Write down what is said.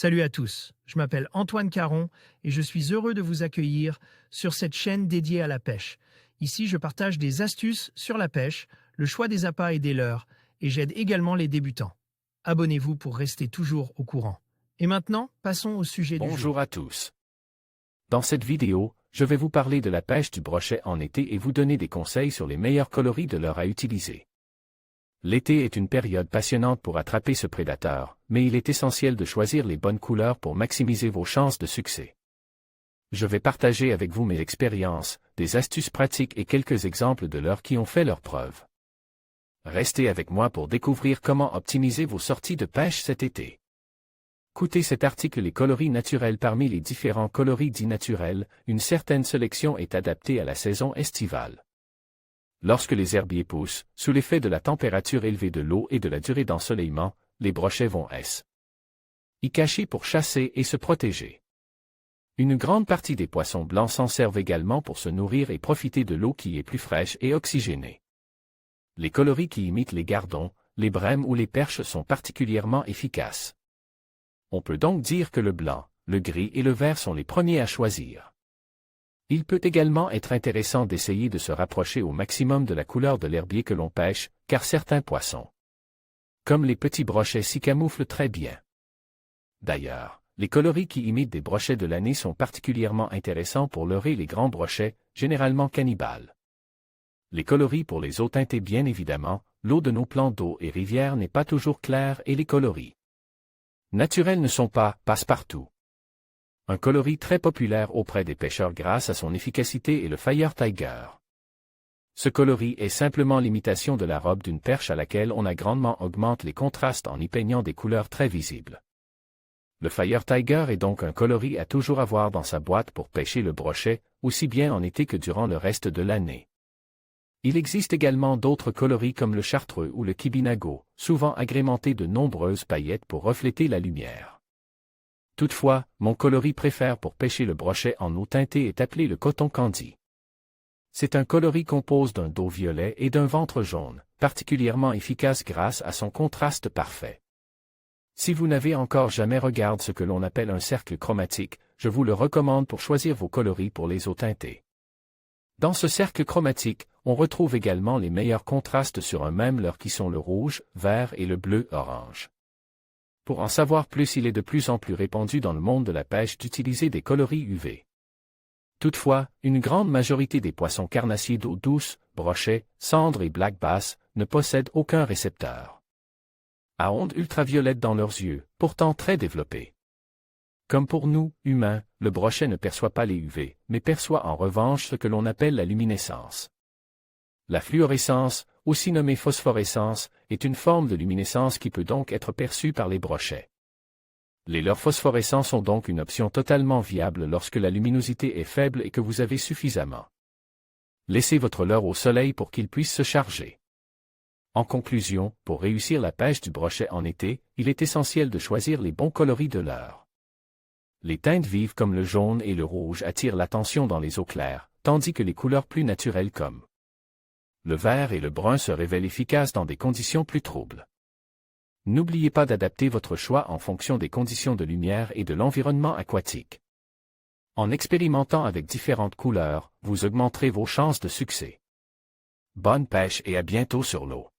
Salut à tous, je m'appelle Antoine Caron et je suis heureux de vous accueillir sur cette chaîne dédiée à la pêche. Ici, je partage des astuces sur la pêche, le choix des appâts et des leurres, et j'aide également les débutants. Abonnez-vous pour rester toujours au courant. Et maintenant, passons au sujet du jour. Bonjour à tous. Dans cette vidéo, je vais vous parler de la pêche du brochet en été et vous donner des conseils sur les meilleurs coloris de leurre à utiliser. L'été est une période passionnante pour attraper ce prédateur, mais il est essentiel de choisir les bonnes couleurs pour maximiser vos chances de succès. Je vais partager avec vous mes expériences, des astuces pratiques et quelques exemples de leurres qui ont fait leurs preuves. Restez avec moi pour découvrir comment optimiser vos sorties de pêche cet été. Écoutez cet article. Les coloris naturels. Parmi les différents coloris dits naturels, une certaine sélection est adaptée à la saison estivale. Lorsque les herbiers poussent, sous l'effet de la température élevée de l'eau et de la durée d'ensoleillement, les brochets vont y cacher pour chasser et se protéger. Une grande partie des poissons blancs s'en servent également pour se nourrir et profiter de l'eau qui est plus fraîche et oxygénée. Les coloris qui imitent les gardons, les brèmes ou les perches sont particulièrement efficaces. On peut donc dire que le blanc, le gris et le vert sont les premiers à choisir. Il peut également être intéressant d'essayer de se rapprocher au maximum de la couleur de l'herbier que l'on pêche, car certains poissons, comme les petits brochets, s'y camouflent très bien. D'ailleurs, les coloris qui imitent des brochets de l'année sont particulièrement intéressants pour leurrer les grands brochets, généralement cannibales. Les coloris pour les eaux teintées. Bien évidemment, l'eau de nos plans d'eau et rivières n'est pas toujours claire et les coloris naturels ne sont pas passe-partout. Un coloris très populaire auprès des pêcheurs grâce à son efficacité est le Fire Tiger. Ce coloris est simplement l'imitation de la robe d'une perche à laquelle on a grandement augmenté les contrastes en y peignant des couleurs très visibles. Le Fire Tiger est donc un coloris à toujours avoir dans sa boîte pour pêcher le brochet, aussi bien en été que durant le reste de l'année. Il existe également d'autres coloris comme le chartreux ou le kibinago, souvent agrémentés de nombreuses paillettes pour refléter la lumière. Toutefois, mon coloris préféré pour pêcher le brochet en eau teintée est appelé le coton candy. C'est un coloris composé d'un dos violet et d'un ventre jaune, particulièrement efficace grâce à son contraste parfait. Si vous n'avez encore jamais regardé ce que l'on appelle un cercle chromatique, je vous le recommande pour choisir vos coloris pour les eaux teintées. Dans ce cercle chromatique, on retrouve également les meilleurs contrastes sur un même leurre qui sont le rouge, vert et le bleu-orange. Pour en savoir plus, il est de plus en plus répandu dans le monde de la pêche d'utiliser des coloris UV. Toutefois, une grande majorité des poissons carnassiers d'eau douce, brochets, cendres et black bass, ne possèdent aucun récepteur à ondes ultraviolettes dans leurs yeux, pourtant très développés. Comme pour nous, humains, le brochet ne perçoit pas les UV, mais perçoit en revanche ce que l'on appelle la luminescence. La fluorescence, aussi nommée phosphorescence, est une forme de luminescence qui peut donc être perçue par les brochets. Les leurres phosphorescents sont donc une option totalement viable lorsque la luminosité est faible et que vous avez suffisamment laissé votre leurre au soleil pour qu'il puisse se charger. En conclusion, pour réussir la pêche du brochet en été, il est essentiel de choisir les bons coloris de leurre. Les teintes vives comme le jaune et le rouge attirent l'attention dans les eaux claires, tandis que les couleurs plus naturelles comme le vert et le brun se révèlent efficaces dans des conditions plus troubles. N'oubliez pas d'adapter votre choix en fonction des conditions de lumière et de l'environnement aquatique. En expérimentant avec différentes couleurs, vous augmenterez vos chances de succès. Bonne pêche et à bientôt sur l'eau.